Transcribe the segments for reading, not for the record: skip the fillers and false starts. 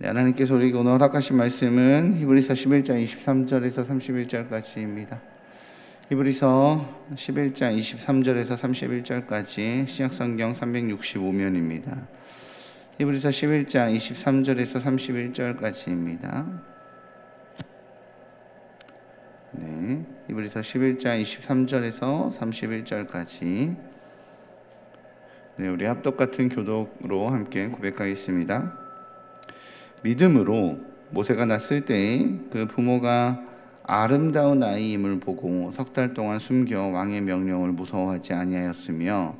네, 하나님께서 우리에게 오늘 허락하신 말씀은 히브리서 11장 23절에서 31절까지입니다. 히브리서 11장 23절에서 31절까지 신약성경 365면입니다. 히브리서 11장 23절에서 31절까지입니다. 네, 히브리서 11장 23절에서 31절까지 네, 우리 합독 같은 교독으로 함께 고백하겠습니다. 믿음으로 모세가 났을 때에 그 부모가 아름다운 아이임을 보고 석 달 동안 숨겨 왕의 명령을 무서워하지 아니하였으며,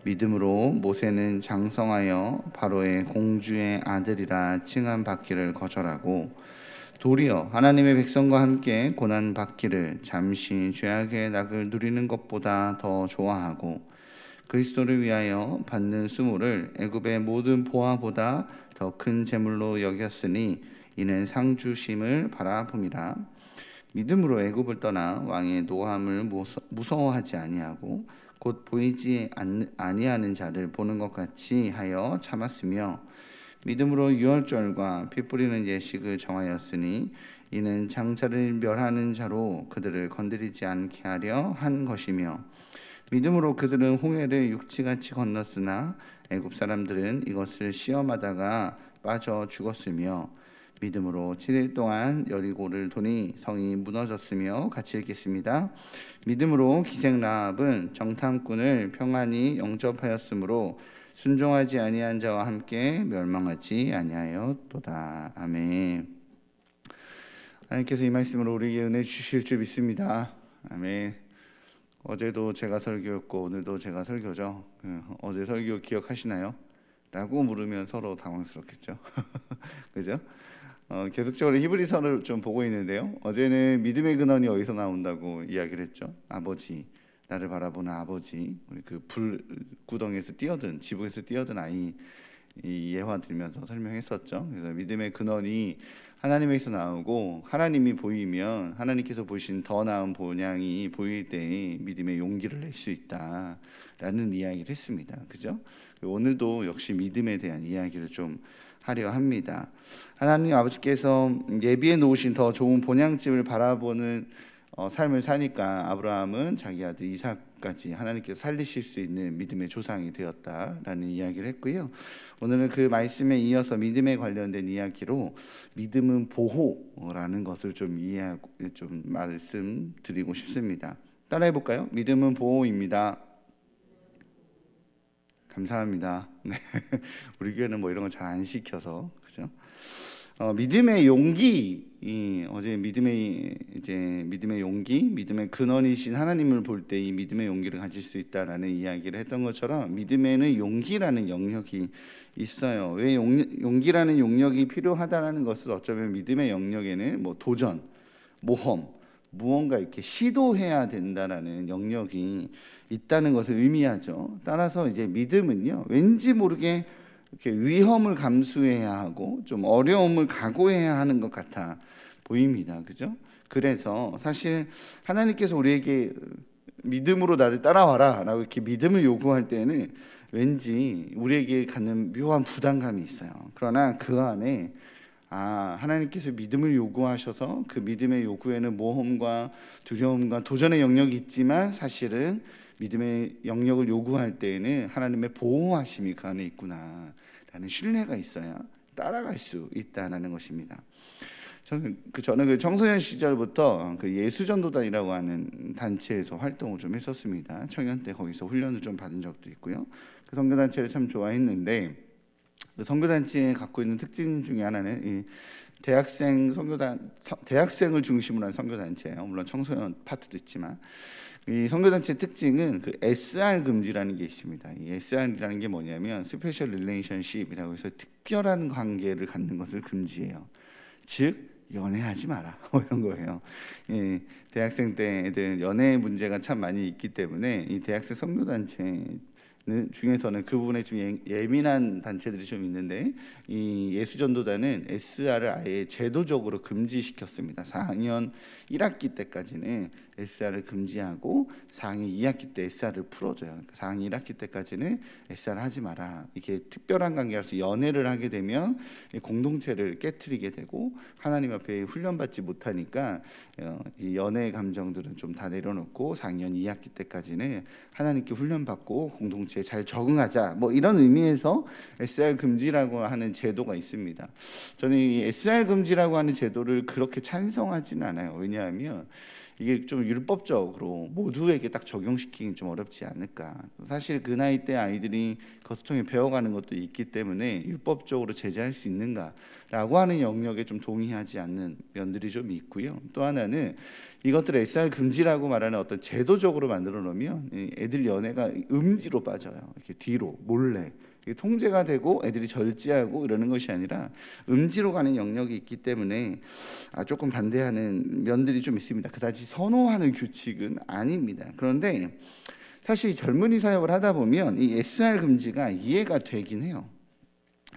믿음으로 모세는 장성하여 바로의 공주의 아들이라 칭함 받기를 거절하고 도리어 하나님의 백성과 함께 고난 받기를 잠시 죄악의 낙을 누리는 것보다 더 좋아하고 그리스도를 위하여 받는 수모를 애굽의 모든 보화보다 더 큰 재물로 여겼으니 이는 상 주심을 바라봄이라. 믿음으로 애굽을 떠나 왕의 노함을 무서워하지 아니하고 곧 보이지 아니하는 자를 보는 것 같이 하여 참았으며, 믿음으로 유월절과 피 뿌리는 예식을 정하였으니 이는 장차를 멸하는 자로 그들을 건드리지 않게 하려 한 것이며, 믿음으로 그들은 홍해를 육지같이 건넜으나 애굽 사람들은 이것을 시험하다가 빠져 죽었으며, 믿음으로 7일 동안 여리고를 도니 성이 무너졌으며. 같이 읽겠습니다. 믿음으로 기생 라합은 정탐꾼을 평안히 영접하였으므로 순종하지 아니한 자와 함께 멸망하지 아니하였도다. 아멘. 하나님께서 이 말씀으로 우리에게 은혜 주실 줄 믿습니다. 아멘. 어제도 제가 설교였고 오늘도 제가 설교죠. 어제 설교 기억하시나요? 라고 물으면 서로 당황스럽겠죠. 그죠? 계속적으로 히브리서를 좀 보고 있는데요. 어제는 믿음의 근원이 어디서 나온다고 이야기를 했죠. 아버지, 나를 바라보는 아버지. 우리 그 불구덩이에서 뛰어든, 지붕에서 뛰어든 아이 예화 들면서 설명했었죠. 그래서 믿음의 근원이 하나님에서 나오고, 하나님이 보이면 하나님께서 보이신 더 나은 본향이 보일 때 믿음의 용기를 낼 수 있다라는 이야기를 했습니다. 그죠? 오늘도 역시 믿음에 대한 이야기를 좀 하려 합니다. 하나님 아버지께서 예비해 놓으신 더 좋은 본향집을 바라보는 삶을 사니까 아브라함은 자기 아들 이삭까지 하나님께서 살리실 수 있는 믿음의 조상이 되었다라는 이야기를 했고요. 오늘은 그 말씀에 이어서 믿음에 관련된 이야기로 믿음은 보호라는 것을 좀 이해하고 좀 말씀드리고 싶습니다. 따라해 볼까요? 믿음은 보호입니다. 감사합니다. 네. 우리 교회는 뭐 이런 거 잘 안 시켜서 그죠? 믿음의 용기, 어제 믿음의 용기, 믿음의 근원이신 하나님을 볼 때 이 믿음의 용기를 가질 수 있다라는 이야기를 했던 것처럼 믿음에는 용기라는 영역이 있어요. 왜 용기라는 용역이 필요하다라는 것을 어쩌면 믿음의 영역에는 뭐 도전, 모험, 무언가 이렇게 시도해야 된다라는 영역이 있다는 것을 의미하죠. 따라서 이제 믿음은요, 왠지 모르게 이렇게 위험을 감수해야 하고 좀 어려움을 각오해야 하는 것 같아 보입니다. 그죠? 그래서 사실 하나님께서 우리에게 믿음으로 나를 따라와라 라고 이렇게 믿음을 요구할 때는 왠지 우리에게 갖는 묘한 부담감이 있어요. 그러나 그 안에 하나님께서 믿음을 요구하셔서 그 믿음의 요구에는 모험과 두려움과 도전의 영역이 있지만 사실은 믿음의 영역을 요구할 때에는 하나님의 보호하심이 그 안에 있구나라는 신뢰가 있어야 따라갈 수 있다는 것입니다. 저는 그 청소년 시절부터 그 예수전도단이라고 하는 단체에서 활동을 좀 했었습니다. 청년 때 거기서 훈련을 좀 받은 적도 있고요. 그 선교단체를 참 좋아했는데, 그 선교단체에 갖고 있는 특징 중에 하나는 이 대학생을 중심으로 한 선교단체예요. 물론 청소년 파트도 있지만 이 선교단체의 특징은 그 SR 금지라는 게 있습니다. 이 SR이라는 게 뭐냐면 스페셜 릴레이션십이라고 해서 특별한 관계를 갖는 것을 금지해요. 즉 연애하지 마라 뭐 이런 거예요. 대학생 때 애들 연애 문제가 참 많이 있기 때문에 이 대학생 선교단체 중에서는 그 부분에 좀 예민한 단체들이 좀 있는데, 이 예수전도단은 SR을 아예 제도적으로 금지시켰습니다. 4학년 1학기 때까지는 SR을 금지하고 4학년 2학기 때 SR을 풀어줘요. 그러니까 4학년 1학기 때까지는 SR 하지 마라. 이게 특별한 관계라서 연애를 하게 되면 공동체를 깨트리게 되고 하나님 앞에 훈련받지 못하니까 이 연애 감정들은 좀 다 내려놓고 4학년 2학기 때까지는 하나님께 훈련받고 공동체에 잘 적응하자, 뭐 이런 의미에서 SR 금지라고 하는 제도가 있습니다. 저는 이 SR 금지라고 하는 제도를 그렇게 찬성하지는 않아요. 왜냐하면 이게 좀 율법적으로 모두에게 딱 적용시키긴 좀 어렵지 않을까. 사실 그 나이 때 아이들이 그것을 통해 배워가는 것도 있기 때문에 율법적으로 제재할 수 있는가라고 하는 영역에 좀 동의하지 않는 면들이 좀 있고요. 또 하나는 이것들을 SR 금지라고 말하는 어떤 제도적으로 만들어 놓으면 애들 연애가 음지로 빠져요. 이렇게 뒤로 몰래 통제가 되고 애들이 절제하고 이러는 것이 아니라 음지로 가는 영역이 있기 때문에 조금 반대하는 면들이 좀 있습니다. 그다지 선호하는 규칙은 아닙니다. 그런데 사실 젊은이 사역을 하다 보면 이 SR 금지가 이해가 되긴 해요.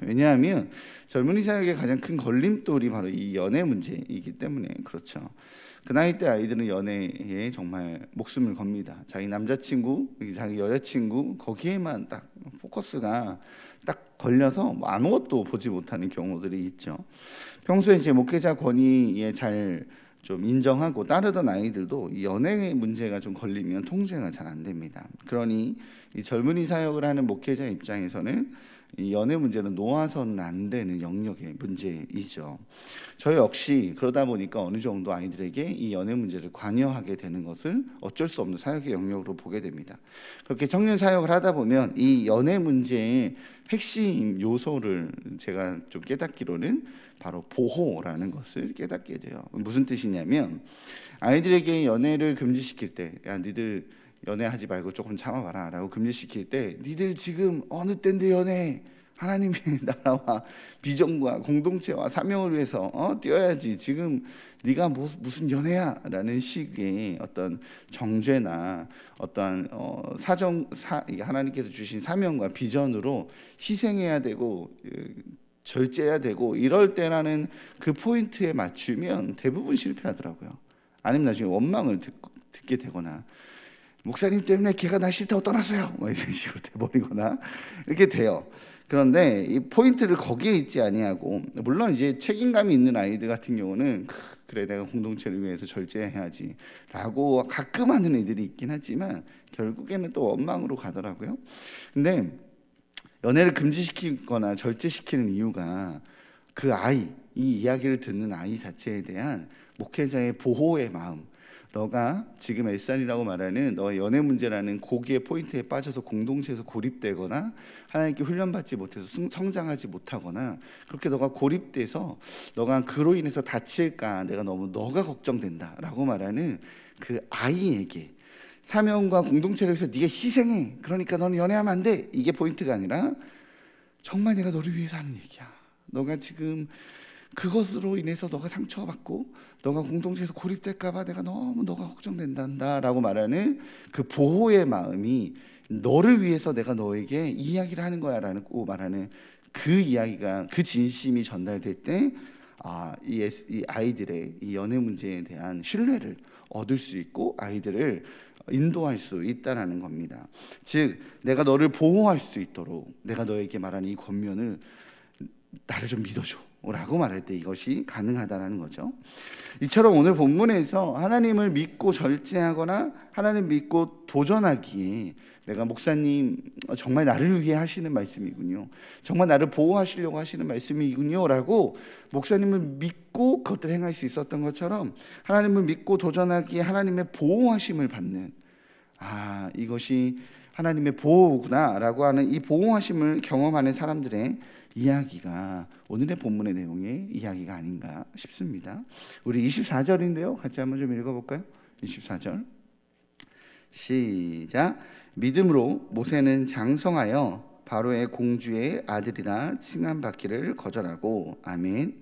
왜냐하면 젊은이 사역의 가장 큰 걸림돌이 바로 이 연애 문제이기 때문에 그렇죠. 그 나이 때 아이들은 연애에 정말 목숨을 겁니다. 자기 남자친구, 자기 여자친구 거기에만 딱 포커스가 딱 걸려서 뭐 아무것도 보지 못하는 경우들이 있죠. 평소에 이제 목회자 권위에 잘 좀 인정하고 따르던 아이들도 이 연애 문제가 좀 걸리면 통제가 잘 안 됩니다. 그러니 이 젊은이 사역을 하는 목회자 입장에서는 이 연애 문제는 놓아서는 안 되는 영역의 문제이죠. 저 역시 그러다 보니까 어느 정도 아이들에게 이 연애 문제를 관여하게 되는 것을 어쩔 수 없는 사역의 영역으로 보게 됩니다. 그렇게 청년 사역을 하다 보면 이 연애 문제의 핵심 요소를 제가 좀 깨닫기로는 바로 보호라는 것을 깨닫게 돼요. 무슨 뜻이냐면 아이들에게 연애를 금지시킬 때, 야 니들 연애하지 말고 조금 참아봐라 라고 금지시킬 때, 니들 지금 어느 때인데 연애, 하나님의 나라와 비전과 공동체와 사명을 위해서 뛰어야지, 지금 네가 무슨 연애야 라는 식의 어떤 정죄나 어떤 하나님께서 주신 사명과 비전으로 희생해야 되고 절제해야 되고 이럴 때라는 그 포인트에 맞추면 대부분 실패하더라고요. 아니면 나중에 원망을 듣게 되거나, 목사님 때문에 걔가 나 싫다고 떠났어요, 뭐 이런 식으로 돼버리거나 이렇게 돼요. 그런데 이 포인트를 거기에 있지 아니하고, 물론 이제 책임감이 있는 아이들 같은 경우는 그래 내가 공동체를 위해서 절제해야지 라고 가끔 하는 애들이 있긴 하지만 결국에는 또 원망으로 가더라고요. 근데 연애를 금지시키거나 절제시키는 이유가 그 아이, 이 이야기를 듣는 아이 자체에 대한 목회자의 보호의 마음, 너가 지금 SR이라고 말하는 너의 연애 문제라는 고기의 포인트에 빠져서 공동체에서 고립되거나 하나님께 훈련받지 못해서 성장하지 못하거나 그렇게 너가 고립돼서 너가 그로 인해서 다칠까 내가 너무 너가 걱정된다 라고 말하는 그 아이에게 사명과 공동체를 위해서 네가 희생해, 그러니까 너는 연애하면 안 돼, 이게 포인트가 아니라 정말 내가 너를 위해서 하는 얘기야, 너가 지금 그것으로 인해서 너가 상처받고 너가 공동체에서 고립될까 봐 내가 너무 너가 걱정된단다 라고 말하는 그 보호의 마음이, 너를 위해서 내가 너에게 이 이야기를 하는 거야 라고 말하는 그 이야기가, 그 진심이 전달될 때 이 아이들의 이 연애 문제에 대한 신뢰를 얻을 수 있고 아이들을 인도할 수 있다는 겁니다. 즉 내가 너를 보호할 수 있도록 내가 너에게 말하는 이 권면을 나를 좀 믿어줘 라고 말할 때 이것이 가능하다는 거죠. 이처럼 오늘 본문에서 하나님을 믿고 절제하거나 하나님 믿고 도전하기에 내가 목사님 정말 나를 위해 하시는 말씀이군요, 정말 나를 보호하시려고 하시는 말씀이군요 라고 목사님을 믿고 그것들을 행할 수 있었던 것처럼 하나님을 믿고 도전하기에 하나님의 보호하심을 받는, 이것이 하나님의 보호구나 라고 하는 이 보호하심을 경험하는 사람들의 이야기가 오늘의 본문의 내용의 이야기가 아닌가 싶습니다. 우리 24절인데요 같이 한번 좀 읽어볼까요? 24절 시작. 믿음으로 모세는 장성하여 바로의 공주의 아들이라 칭함받기를 거절하고. 아멘.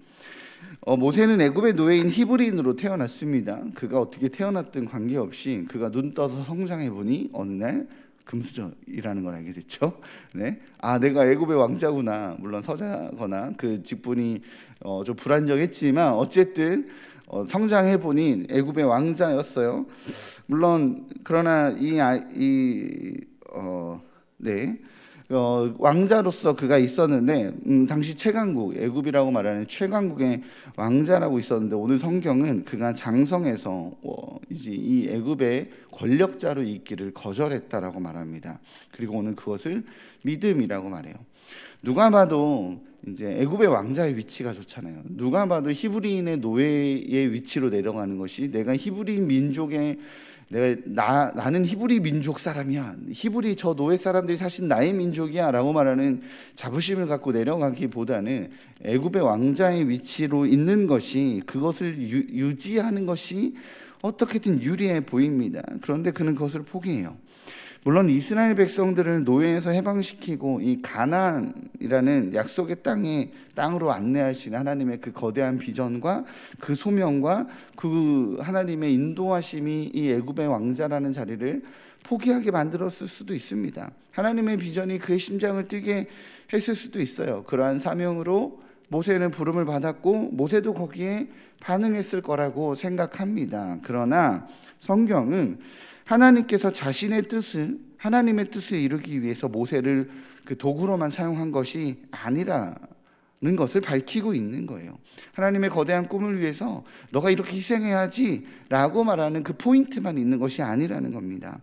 모세는 애굽의 노예인 히브리인으로 태어났습니다. 그가 어떻게 태어났든 관계없이 그가 눈 떠서 성장해 보니 어느 날 금수저이라는 걸 알게 됐죠. 네, 내가 애굽의 왕자구나. 물론 서자거나 그 직분이 좀 불안정했지만 어쨌든 성장해 보니 애굽의 왕자였어요. 물론 그러나 네. 왕자로서 그가 있었는데 당시 최강국, 애굽이라고 말하는 최강국의 왕자라고 있었는데 오늘 성경은 그가 장성해서 이제 이 애굽의 권력자로 있기를 거절했다라고 말합니다. 그리고 오늘 그것을 믿음이라고 말해요. 누가 봐도 이제 애굽의 왕자의 위치가 좋잖아요. 누가 봐도 히브리인의 노예의 위치로 내려가는 것이 내가 히브리인 민족의 나는 히브리 민족 사람이야. 히브리 저 노예 사람들이 사실 나의 민족이야라고 말하는 자부심을 갖고 내려가기보다는 애굽의 왕자의 위치로 있는 것이 그것을 유지하는 것이 어떻게든 유리해 보입니다. 그런데 그는 그것을 포기해요. 물론 이스라엘 백성들을 노예에서 해방시키고 이 가나안이라는 약속의 땅으로 안내하신 하나님의 그 거대한 비전과 그 소명과 그 하나님의 인도하심이 이 애굽의 왕자라는 자리를 포기하게 만들었을 수도 있습니다. 하나님의 비전이 그의 심장을 뛰게 했을 수도 있어요. 그러한 사명으로 모세는 부름을 받았고 모세도 거기에 반응했을 거라고 생각합니다. 그러나 성경은 하나님께서 하나님의 뜻을 이루기 위해서 모세를 그 도구로만 사용한 것이 아니라는 것을 밝히고 있는 거예요. 하나님의 거대한 꿈을 위해서 너가 이렇게 희생해야지 라고 말하는 그 포인트만 있는 것이 아니라는 겁니다.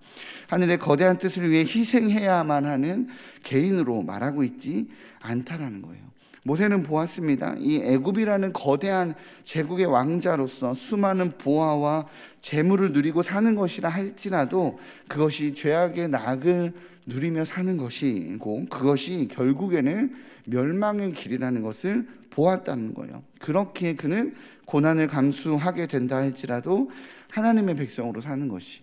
하늘의 거대한 뜻을 위해 희생해야만 하는 개인으로 말하고 있지 않다라는 거예요. 모세는 보았습니다. 이 애굽이라는 거대한 제국의 왕자로서 수많은 보화와 재물을 누리고 사는 것이라 할지라도 그것이 죄악의 낙을 누리며 사는 것이고 그것이 결국에는 멸망의 길이라는 것을 보았다는 거예요. 그렇게 그는 고난을 감수하게 된다 할지라도 하나님의 백성으로 사는 것이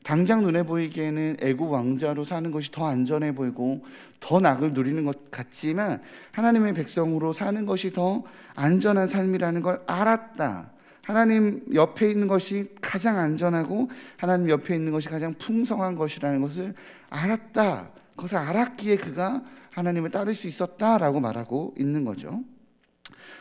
당장 눈에 보이기에는 애굽 왕자로 사는 것이 더 안전해 보이고 더 낙을 누리는 것 같지만 하나님의 백성으로 사는 것이 더 안전한 삶이라는 걸 알았다. 하나님 옆에 있는 것이 가장 안전하고 하나님 옆에 있는 것이 가장 풍성한 것이라는 것을 알았다. 그것을 알았기에 그가 하나님을 따를 수 있었다라고 말하고 있는 거죠.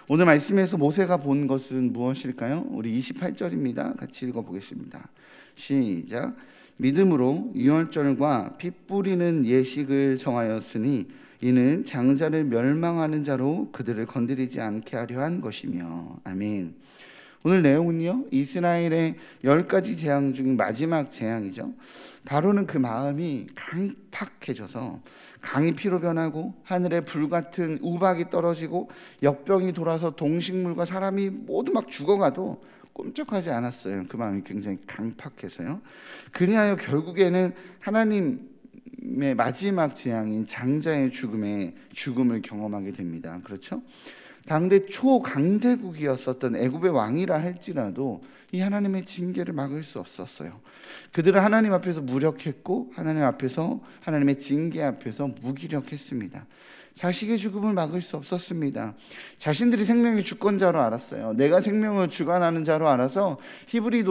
오늘 말씀에서 모세가 본 것은 무엇일까요? 우리 28절입니다. 같이 읽어보겠습니다. 시작. 믿음으로 유월절과 피 뿌리는 예식을 정하였으니 이는 장자를 멸망하는 자로 그들을 건드리지 않게 하려 한 것이며. 아멘. 오늘 내용은요, 이스라엘의 10가지 재앙 중 마지막 재앙이죠. 바로는 그 마음이 강팍해져서 강이 피로 변하고 하늘에 불같은 우박이 떨어지고 역병이 돌아서 동식물과 사람이 모두 막 죽어가도 꼼짝하지 않았어요. 그 마음이 굉장히 강팍해서요. 그리하여 결국에는 하나님의 마지막 재앙인 장자의 죽음을 경험하게 됩니다. 그렇죠? 당대 초강대국이었었던 애굽의 왕이라 할지라도 이 하나님의 징계를 막을 수 없었어요. 그들은 하나님 앞에서 무력했고 하나님 앞에서 하나님의 징계 앞에서 무기력했습니다. 자식의 죽음을 막을 수 없었습니다. 자신들이 생명의 주권자로 알았어요. 내가 생명을 주관하는 자로 알아서 히브리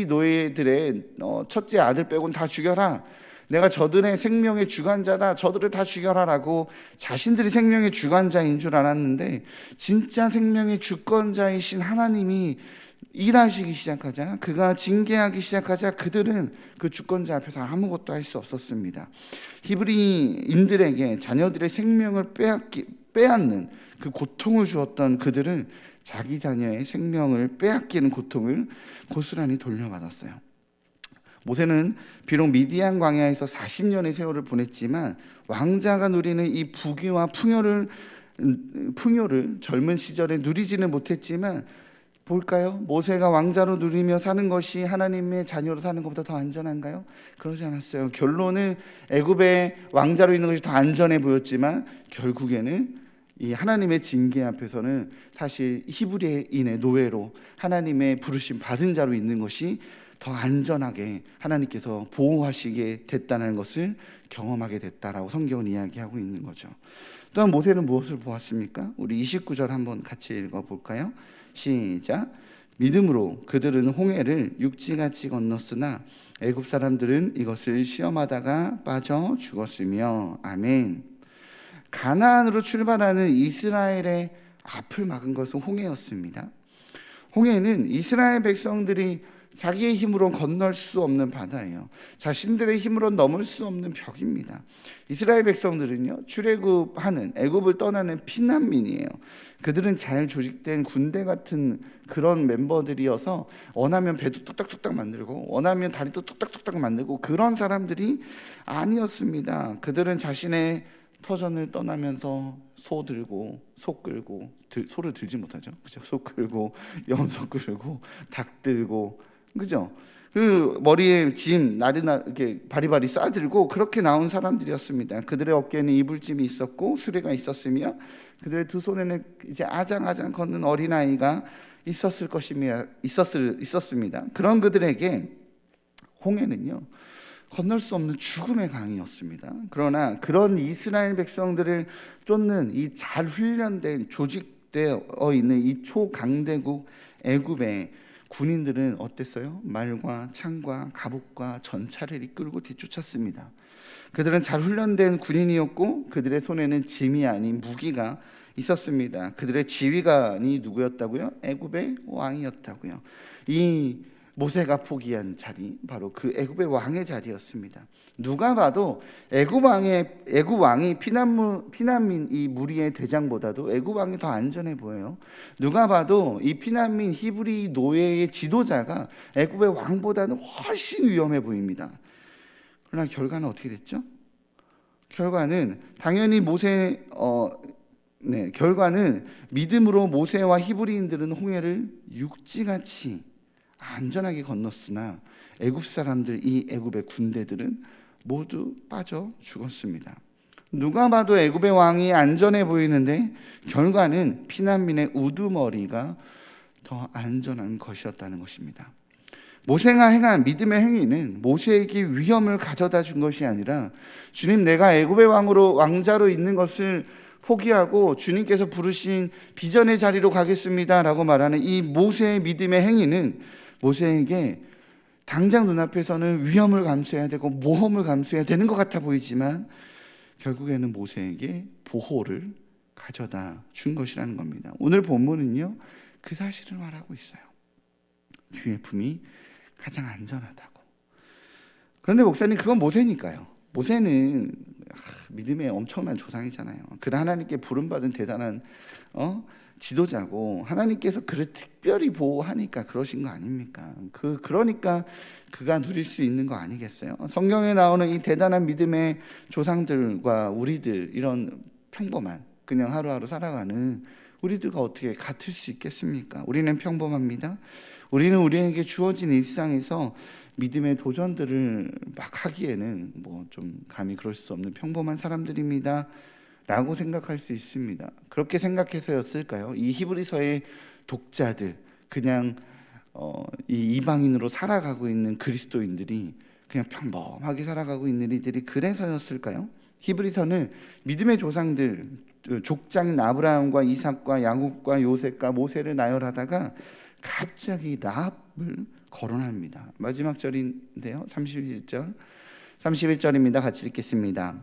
노예들의 첫째 아들 빼고는 다 죽여라. 내가 저들의 생명의 주관자다. 저들을 다 죽여라라고 자신들이 생명의 주관자인 줄 알았는데 진짜 생명의 주권자이신 하나님이 일하시기 시작하자, 그가 징계하기 시작하자 그들은 그 주권자 앞에서 아무것도 할 수 없었습니다. 히브리인들에게 자녀들의 생명을 빼앗는 그 고통을 주었던 그들은 자기 자녀의 생명을 빼앗기는 고통을 고스란히 돌려받았어요. 모세는 비록 미디안 광야에서 40년의 세월을 보냈지만 왕자가 누리는 이 부귀와 풍요를 젊은 시절에 누리지는 못했지만 볼까요? 모세가 왕자로 누리며 사는 것이 하나님의 자녀로 사는 것보다 더 안전한가요? 그러지 않았어요. 결론은 애굽의 왕자로 있는 것이 더 안전해 보였지만 결국에는 이 하나님의 징계 앞에서는 사실 히브리인의 노예로 하나님의 부르심 받은 자로 있는 것이 더 안전하게 하나님께서 보호하시게 됐다는 것을 경험하게 됐다라고 성경은 이야기하고 있는 거죠. 또한 모세는 무엇을 보았습니까? 우리 29절 한번 같이 읽어볼까요? 시작. 믿음으로 그들은 홍해를 육지같이 건넜으나 애굽 사람들은 이것을 시험하다가 빠져 죽었으며. 아멘. 가나안으로 출발하는 이스라엘의 앞을 막은 것은 홍해였습니다. 홍해는 이스라엘 백성들이 자기의 힘으로 건널 수 없는 바다예요. 자신들의 힘으로 넘을 수 없는 벽입니다. 이스라엘 백성들은요, 출애굽하는 애굽을 떠나는 피난민이에요. 그들은 잘 조직된 군대 같은 그런 멤버들이어서 원하면 배도 뚝딱뚝딱 만들고 원하면 다리도 뚝딱뚝딱 만들고 그런 사람들이 아니었습니다. 그들은 자신의 터전을 떠나면서 소 들고 소 끌고 소를 들지 못하죠. 그죠? 소 끌고 염소 끌고 닭 들고, 그죠? 그 머리에 짐 나르나 이렇게 바리바리 싸들고 그렇게 나온 사람들이었습니다. 그들의 어깨에는 이불짐이 있었고 수레가 있었으며 그들의 두 손에는 이제 아장아장 걷는 어린아이가 있었습니다. 그런 그들에게 홍해는요, 건널 수 없는 죽음의 강이었습니다. 그러나 그런 이스라엘 백성들을 쫓는 이 잘 훈련된 조직되어 있는 이 초강대국 애굽의 군인들은 어땠어요? 말과 창과 갑옷과 전차를 이끌고 뒤쫓았습니다. 그들은 잘 훈련된 군인이었고 그들의 손에는 짐이 아닌 무기가 있었습니다. 그들의 지휘관이 누구였다고요? 애굽의 왕이었다고요. 이 모세가 포기한 자리, 바로 그 애굽의 왕의 자리였습니다. 누가 봐도 애굽 왕이 피난민 이 무리의 대장보다도 애굽 왕이 더 안전해 보여요. 누가 봐도 이 피난민 히브리 노예의 지도자가 애굽의 왕보다는 훨씬 위험해 보입니다. 그러나 결과는 어떻게 됐죠? 결과는 당연히 결과는 믿음으로 모세와 히브리인들은 홍해를 육지같이 안전하게 건넜으나 애굽 사람들, 이 애굽의 군대들은 모두 빠져 죽었습니다. 누가 봐도 애굽의 왕이 안전해 보이는데 결과는 피난민의 우두머리가 더 안전한 것이었다는 것입니다. 모세가 행한 믿음의 행위는 모세에게 위험을 가져다 준 것이 아니라 주님, 내가 애굽의 왕자로 있는 것을 포기하고 주님께서 부르신 비전의 자리로 가겠습니다 라고 말하는 이 모세의 믿음의 행위는 모세에게 당장 눈앞에서는 위험을 감수해야 되고 모험을 감수해야 되는 것 같아 보이지만 결국에는 모세에게 보호를 가져다 준 것이라는 겁니다. 오늘 본문은요, 그 사실을 말하고 있어요. 주의 품이 가장 안전하다고. 그런데 목사님, 그건 모세니까요. 모세는 믿음의 엄청난 조상이잖아요. 그는 하나님께 부름받은 대단한 지도자고 하나님께서 그를 특별히 보호하니까 그러신 거 아닙니까? 그러니까 그가 누릴 수 있는 거 아니겠어요? 성경에 나오는 이 대단한 믿음의 조상들과 우리들, 이런 평범한 그냥 하루하루 살아가는 우리들과 어떻게 같을 수 있겠습니까? 우리는 평범합니다. 우리는 우리에게 주어진 일상에서 믿음의 도전들을 막 하기에는 뭐 좀 감히 그럴 수 없는 평범한 사람들입니다 라고 생각할 수 있습니다. 그렇게 생각해서였을까요? 이 히브리서의 독자들, 그냥 이 이방인으로 살아가고 있는 그리스도인들이 그냥 평범하게 살아가고 있는 이들이 그래서였을까요? 히브리서는 믿음의 조상들, 족장인 아브라함과 이삭과 야곱과 요셉과 모세를 나열하다가 갑자기 라합을 거론합니다. 마지막 절인데요, 31절입니다. 같이 읽겠습니다.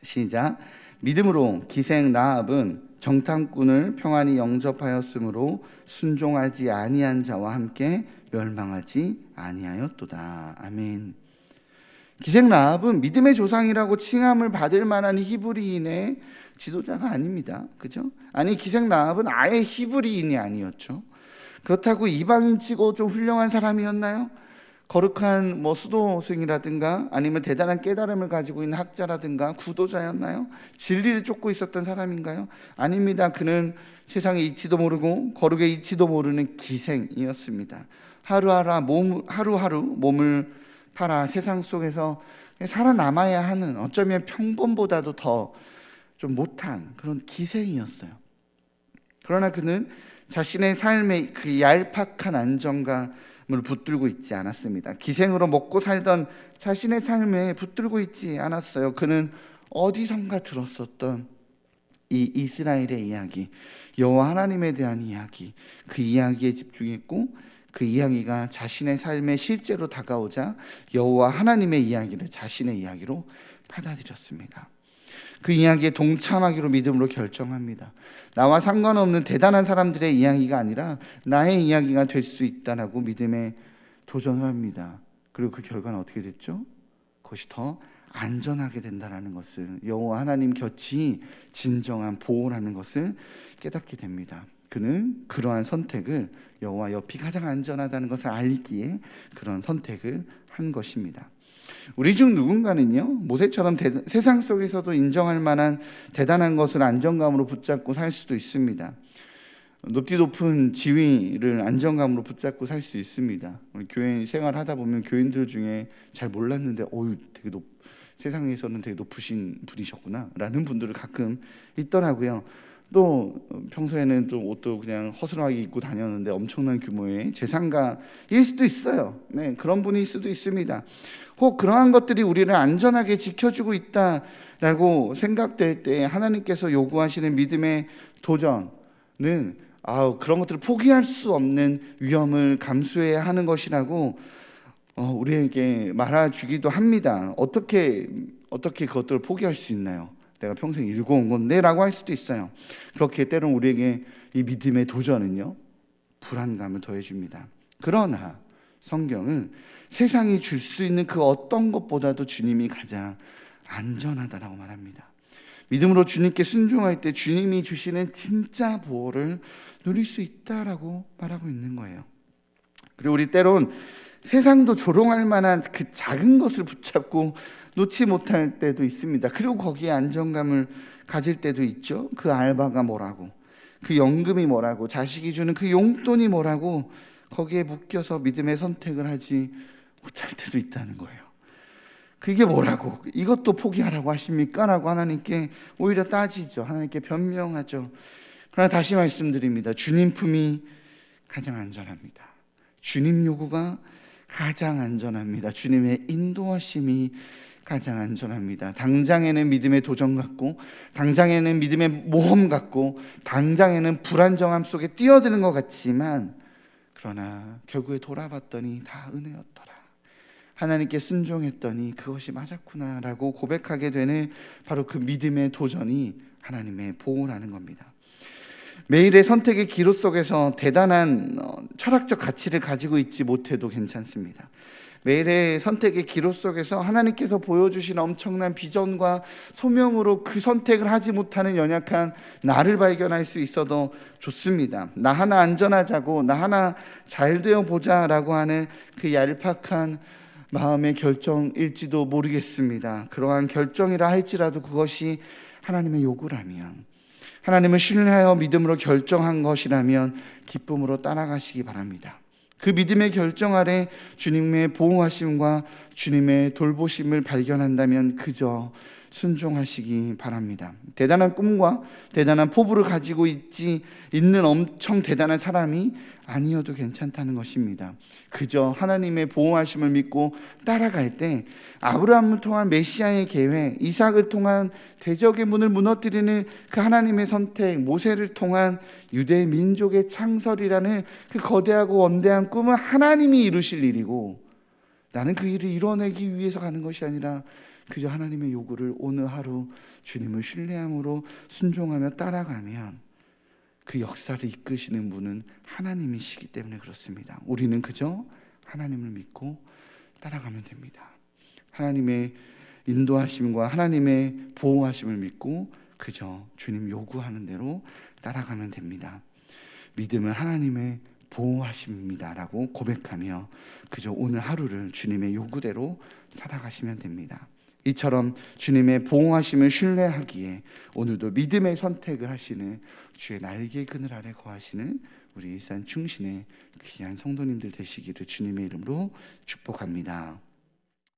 시작. 믿음으로 기생 라합은 정탐꾼을 평안히 영접하였으므로 순종하지 아니한 자와 함께 멸망하지 아니하였도다. 아멘. 기생 라합은 믿음의 조상이라고 칭함을 받을 만한 히브리인의 지도자가 아닙니다. 그죠? 아니, 기생 라합은 아예 히브리인이 아니었죠. 그렇다고 이방인치고 좀 훌륭한 사람이었나요? 거룩한 수도승이라든가 아니면 대단한 깨달음을 가지고 있는 학자라든가 구도자였나요? 진리를 쫓고 있었던 사람인가요? 아닙니다. 그는 세상의 이치도 모르고 거룩의 이치도 모르는 기생이었습니다. 하루하루 몸을 팔아 세상 속에서 살아남아야 하는, 어쩌면 평범보다도 더 좀 못한 그런 기생이었어요. 그러나 그는 자신의 삶의 그 얄팍한 안정감을 붙들고 있지 않았습니다. 기생으로 먹고 살던 자신의 삶에 붙들고 있지 않았어요. 그는 어디선가 들었었던 이 이스라엘의 이야기, 여호와 하나님에 대한 이야기, 그 이야기에 집중했고 그 이야기가 자신의 삶에 실제로 다가오자 여호와 하나님의 이야기를 자신의 이야기로 받아들였습니다. 그 이야기에 동참하기로 믿음으로 결정합니다. 나와 상관없는 대단한 사람들의 이야기가 아니라 나의 이야기가 될 수 있다라고 믿음에 도전을 합니다. 그리고 그 결과는 어떻게 됐죠? 그것이 더 안전하게 된다는 것을, 여호와 하나님 곁이 진정한 보호라는 것을 깨닫게 됩니다. 그는 그러한 선택을, 여호와 옆이 가장 안전하다는 것을 알기에 그런 선택을 한 것입니다. 우리 중 누군가는요, 모세처럼 세상 속에서도 인정할 만한 대단한 것을 안정감으로 붙잡고 살 수도 있습니다. 높이 높은 지위를 안정감으로 붙잡고 살 수 있습니다. 우리 교회 생활하다 보면 교인들 중에 잘 몰랐는데 되게 세상에서는 되게 높으신 분이셨구나 라는 분들을 가끔 있더라고요. 또 평소에는 또 옷도 그냥 허술하게 입고 다녔는데 엄청난 규모의 재산가일 수도 있어요. 네, 그런 분일 수도 있습니다. 혹 그러한 것들이 우리를 안전하게 지켜주고 있다라고 생각될 때 하나님께서 요구하시는 믿음의 도전은 그런 것들을 포기할 수 없는 위험을 감수해야 하는 것이라고 우리에게 말해주기도 합니다. 어떻게 그것들을 포기할 수 있나요? 내가 평생 읽어온 건데 라고 할 수도 있어요. 그렇게 때론 우리에게 이 믿음의 도전은요, 불안감을 더해줍니다. 그러나 성경은 세상이 줄 수 있는 그 어떤 것보다도 주님이 가장 안전하다라고 말합니다. 믿음으로 주님께 순종할 때 주님이 주시는 진짜 보호를 누릴 수 있다라고 말하고 있는 거예요. 그리고 우리 때론 세상도 조롱할 만한 그 작은 것을 붙잡고 놓지 못할 때도 있습니다. 그리고 거기에 안정감을 가질 때도 있죠. 그 알바가 뭐라고, 그 연금이 뭐라고, 자식이 주는 그 용돈이 뭐라고, 거기에 묶여서 믿음의 선택을 하지 못할 때도 있다는 거예요. 그게 뭐라고, 이것도 포기하라고 하십니까? 라고 하나님께 오히려 따지죠. 하나님께 변명하죠. 그러나 다시 말씀드립니다. 주님 품이 가장 안전합니다. 주님 요구가 가장 안전합니다. 주님의 인도하심이 가장 안전합니다. 당장에는 믿음의 도전 같고, 당장에는 믿음의 모험 같고, 당장에는 불안정함 속에 뛰어드는 것 같지만, 그러나 결국에 돌아봤더니 다 은혜였더라. 하나님께 순종했더니 그것이 맞았구나 라고 고백하게 되는 바로 그 믿음의 도전이 하나님의 보호라는 겁니다. 매일의 선택의 기로 속에서 대단한 철학적 가치를 가지고 있지 못해도 괜찮습니다. 매일의 선택의 기로 속에서 하나님께서 보여주신 엄청난 비전과 소명으로 그 선택을 하지 못하는 연약한 나를 발견할 수 있어도 좋습니다. 나 하나 안전하자고, 나 하나 잘 되어 보자라고 하는 그 얄팍한 마음의 결정일지도 모르겠습니다. 그러한 결정이라 할지라도 그것이 하나님의 요구라면, 하나님을 신뢰하여 믿음으로 결정한 것이라면 기쁨으로 따라가시기 바랍니다. 그 믿음의 결정 아래 주님의 보호하심과 주님의 돌보심을 발견한다면 그저 순종하시기 바랍니다. 대단한 꿈과 대단한 포부를 가지고 있는 엄청 대단한 사람이 아니어도 괜찮다는 것입니다. 그저 하나님의 보호하심을 믿고 따라갈 때 아브라함을 통한 메시아의 계획, 이삭을 통한 대적의 문을 무너뜨리는 그 하나님의 선택, 모세를 통한 유대 민족의 창설이라는 그 거대하고 원대한 꿈은 하나님이 이루실 일이고, 나는 그 일을 이뤄내기 위해서 가는 것이 아니라 그저 하나님의 요구를 오늘 하루 주님을 신뢰함으로 순종하며 따라가면 그 역사를 이끄시는 분은 하나님이시기 때문에 그렇습니다. 우리는 그저 하나님을 믿고 따라가면 됩니다. 하나님의 인도하심과 하나님의 보호하심을 믿고 그저 주님 요구하는 대로 따라가면 됩니다. 믿음은 하나님의 보호하심입니다라고 고백하며 그저 오늘 하루를 주님의 요구대로 살아가시면 됩니다. 이처럼 주님의 보호하심을 신뢰하기에 오늘도 믿음의 선택을 하시는 주의 날개 그늘 아래 거하시는 우리 일산 충신의 귀한 성도님들 되시기를 주님의 이름으로 축복합니다.